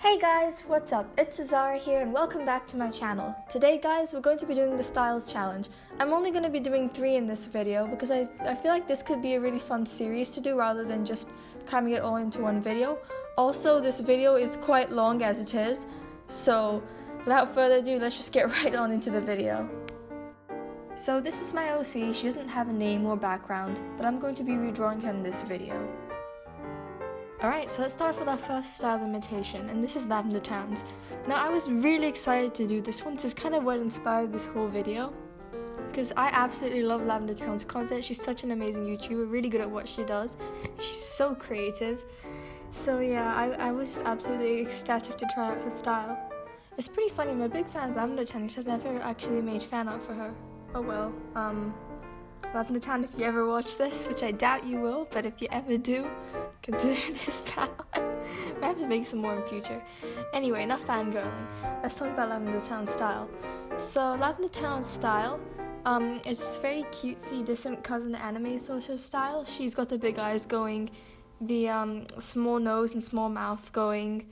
Hey guys, what's up? It's Zara here and welcome back to my channel. Today guys, we're going to be doing the Styles Challenge. I'm only going to be doing 3 in this video because I feel like this could be a really fun series to do rather than just cramming it all into one video. Also, this video is quite long as it is, so without further ado, let's just get right on into the video. So this is my OC. She doesn't have a name or background, but I'm going to be redrawing her in this video. Alright, so let's start off with our first style imitation, and this is Lavendertowne's. Now, I was really excited to do this one. This is kind of what inspired this whole video, because I absolutely love Lavendertowne's content. She's such an amazing YouTuber, really good at what she does. She's so creative. So yeah, I was just absolutely ecstatic to try out her style. It's pretty funny, I'm a big fan of Lavendertowne, except I've never actually made fan art for her. Oh well, Lavendertowne, if you ever watch this, which I doubt you will, but if you ever do, consider this fan art. I have to make some more in future. Anyway, enough fangirling. Let's talk about Lavendertowne's style. So Lavendertowne's style is very cutesy, distant cousin anime sort of style. She's got the big eyes going, the small nose and small mouth going,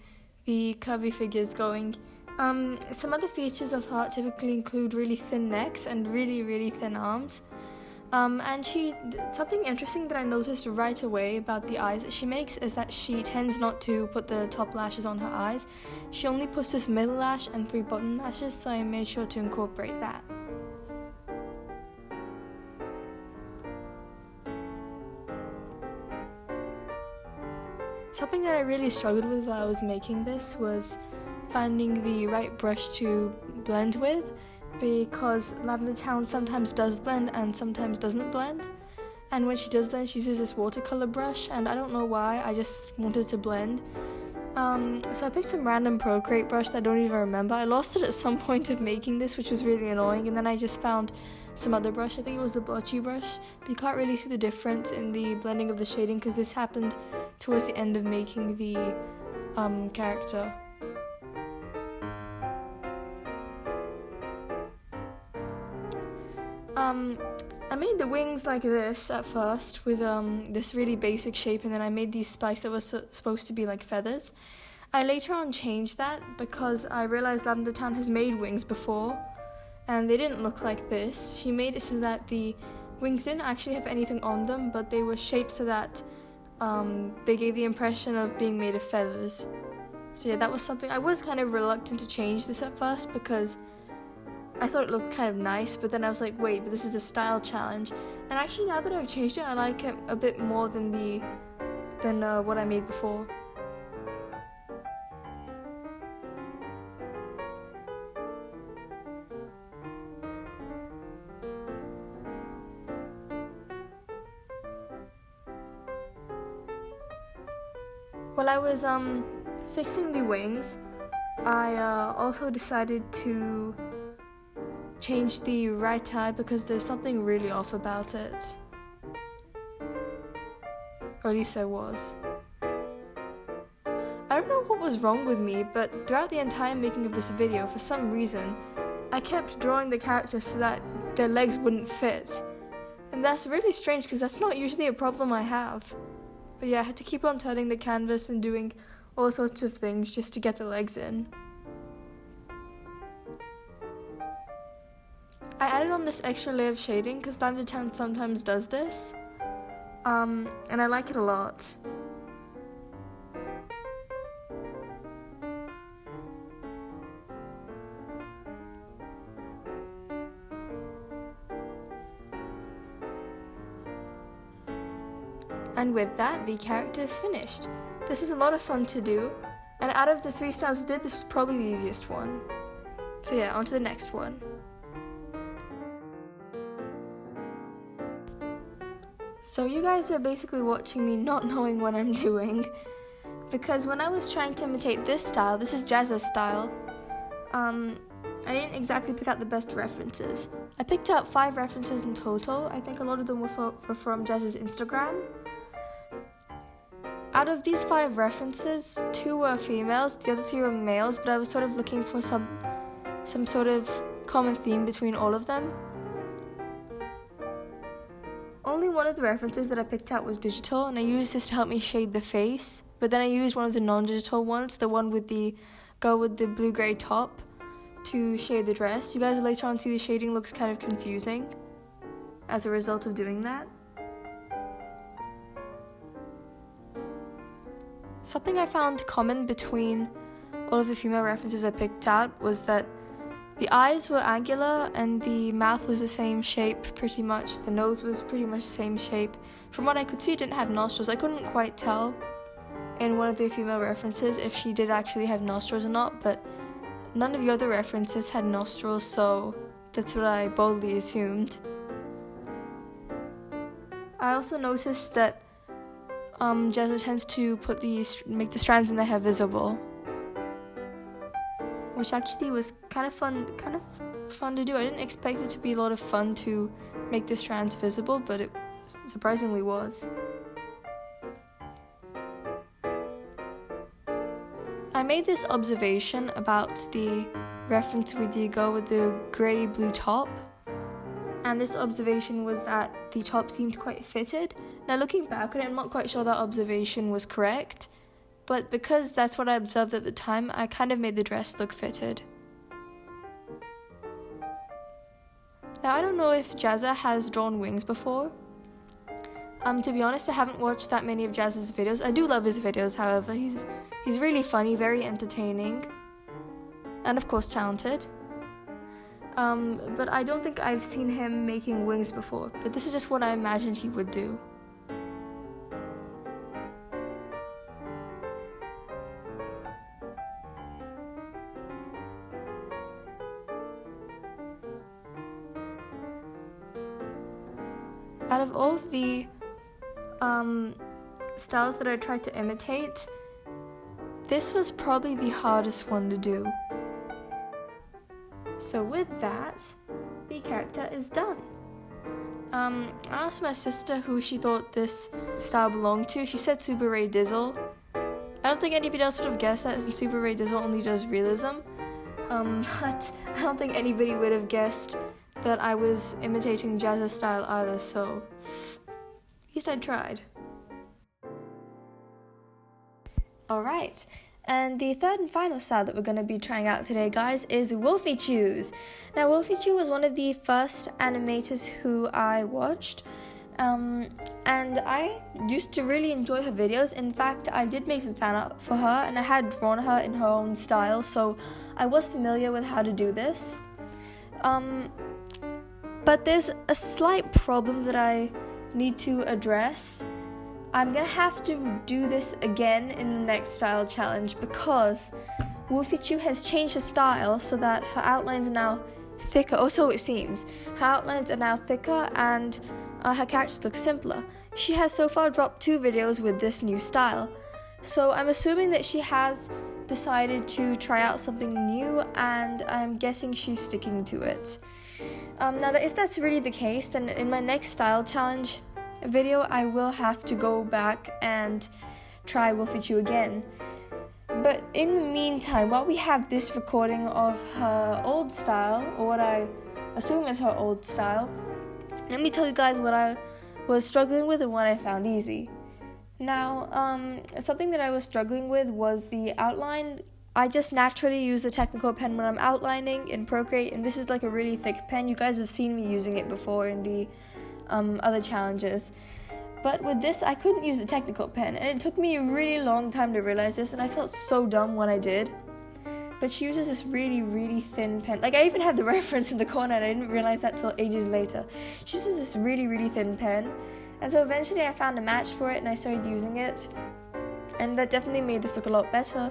the curvy figures going. Some other features of her typically include really thin necks and really thin arms. And something interesting that I noticed right away about the eyes that she makes is that she tends not to put the top lashes on her eyes. She only puts this middle lash and 3 bottom lashes, so I made sure to incorporate that. Something that I really struggled with while I was making this was finding the right brush to blend with, because Lavendertowne sometimes does blend and sometimes doesn't blend, and when she does blend she uses this watercolor brush, and I don't know why, I just wanted to blend. So I picked some random Procreate brush that I don't even remember. I lost it at some point of making this, which was really annoying, and then I just found some other brush. I think it was the Wolfychu brush, but you can't really see the difference in the blending of the shading because this happened towards the end of making the character. I made the wings like this at first with this really basic shape, and then I made these spikes that were supposed to be like feathers. I later on changed that because I realized Lavendertowne has made wings before and they didn't look like this. She made it so that the wings didn't actually have anything on them, but they were shaped so that they gave the impression of being made of feathers. So yeah, that was something. I was kind of reluctant to change this at first because I thought it looked kind of nice, but then I was like, wait, but this is the style challenge. And actually, now that I've changed it, I like it a bit more than what I made before. While I was fixing the wings, I also decided to change the right eye because there's something really off about it. Or at least there was. I don't know what was wrong with me, but throughout the entire making of this video, for some reason, I kept drawing the characters so that their legs wouldn't fit. And that's really strange because that's not usually a problem I have. But yeah, I had to keep on turning the canvas and doing all sorts of things just to get the legs in. I added on this extra layer of shading because Lavendertowne sometimes does this, and I like it a lot. And with that, the character is finished. This is a lot of fun to do, and out of the 3 styles I did, this was probably the easiest one. So yeah, on to the next one. So you guys are basically watching me not knowing what I'm doing, because when I was trying to imitate this style, this is Jazza's style, I didn't exactly pick out the best references. I picked out 5 references in total. I think a lot of them were from Jazza's Instagram. Out of these 5 references, 2 were females, the other 3 were males, but I was sort of looking for some sort of common theme between all of them. Only one of the references that I picked out was digital, and I used this to help me shade the face, but then I used one of the non-digital ones, the one with the blue-grey top, to shade the dress. You guys will later on see the shading looks kind of confusing as a result of doing that. Something I found common between all of the female references I picked out was that the eyes were angular and the mouth was the same shape pretty much. The nose was pretty much the same shape. From what I could see, it didn't have nostrils. I couldn't quite tell in one of the female references if she did actually have nostrils or not, but none of the other references had nostrils, so that's what I boldly assumed. I also noticed that Jazza tends to make the strands in the hair visible, which actually was kind of fun to do. I didn't expect it to be a lot of fun to make the strands visible, but it surprisingly was. I made this observation about the reference with the girl with the grey-blue top, and this observation was that the top seemed quite fitted. Now looking back on it, I'm not quite sure that observation was correct, but because that's what I observed at the time, I kind of made the dress look fitted. Now I don't know if Jazza has drawn wings before. To be honest, I haven't watched that many of Jazza's videos. I do love his videos, however. He's really funny, very entertaining, and of course talented. But I don't think I've seen him making wings before, but this is just what I imagined he would do. Out of all of the styles that I tried to imitate, this was probably the hardest one to do. So with that, the character is done. I asked my sister who she thought this style belonged to. She said Super Ray Dizzle. I don't think anybody else would have guessed that, since Super Ray Dizzle only does realism. But I don't think anybody would have guessed that I was imitating Jazza's style either, so at least I tried. Alright, and the third and final style that we're going to be trying out today, guys, is Wolfychu's. Now, Wolfychu was one of the first animators who I watched, and I used to really enjoy her videos. In fact, I did make some fan art for her, and I had drawn her in her own style, so I was familiar with how to do this. But there's a slight problem that I need to address. I'm gonna have to do this again in the next style challenge because Wolfychu has changed her style so that her outlines are now thicker, or so it seems. Her outlines are now thicker and her characters look simpler. She has so far dropped 2 videos with this new style, so I'm assuming that she has decided to try out something new, and I'm guessing she's sticking to it. Now, if that's really the case, then in my next style challenge video, I will have to go back and try Wolfychu again. But in the meantime, while we have this recording of her old style, or what I assume is her old style, let me tell you guys what I was struggling with and what I found easy. Now, something that I was struggling with was the outline. I just naturally use the technical pen when I'm outlining in Procreate, and this is like a really thick pen. You guys have seen me using it before in the other challenges. But with this, I couldn't use the technical pen, and it took me a really long time to realize this, and I felt so dumb when I did. But she uses this really, really thin pen. Like, I even had the reference in the corner, and I didn't realize that till ages later. She uses this really, really thin pen, and so eventually I found a match for it, and I started using it, and that definitely made this look a lot better.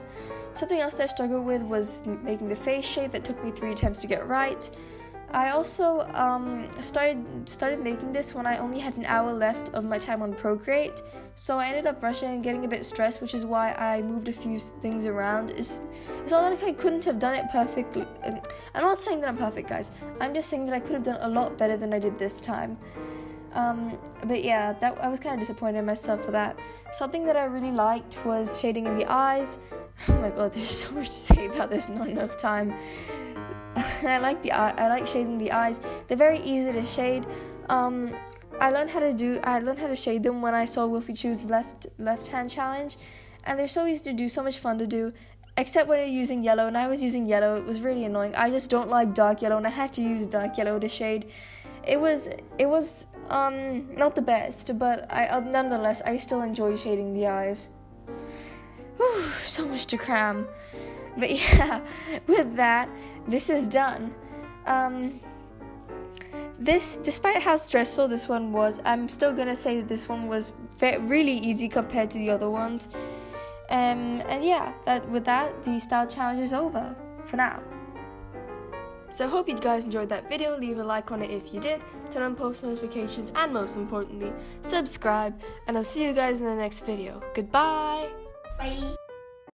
Something else that I struggled with was making the face shape. That took me 3 attempts to get right. I also started making this when I only had an hour left of my time on Procreate, so I ended up rushing and getting a bit stressed, which is why I moved a few things around. It's not like I couldn't have done it perfectly. I'm not saying that I'm perfect, guys. I'm just saying that I could have done a lot better than I did this time. But yeah, I was kind of disappointed in myself for that. Something that I really liked was shading in the eyes. Oh my god, there's so much to say about this, not enough time. I like shading the eyes. They're very easy to shade. I learned how to shade them when I saw Wolfychu's left hand challenge, and they're so easy to do, so much fun to do, except when you're using yellow, and I was using yellow. It was really annoying. I just don't like dark yellow, and I had to use dark yellow to shade. It was not the best, but nonetheless I still enjoy shading the eyes. Whew, so much to cram. But yeah, with that, this is done. Despite how stressful this one was, I'm still gonna say that this one was really easy compared to the other ones. And yeah, with that, the style challenge is over for now. So I hope you guys enjoyed that video. Leave a like on it if you did, turn on post notifications, and most importantly, subscribe, and I'll see you guys in the next video. Goodbye! Bye!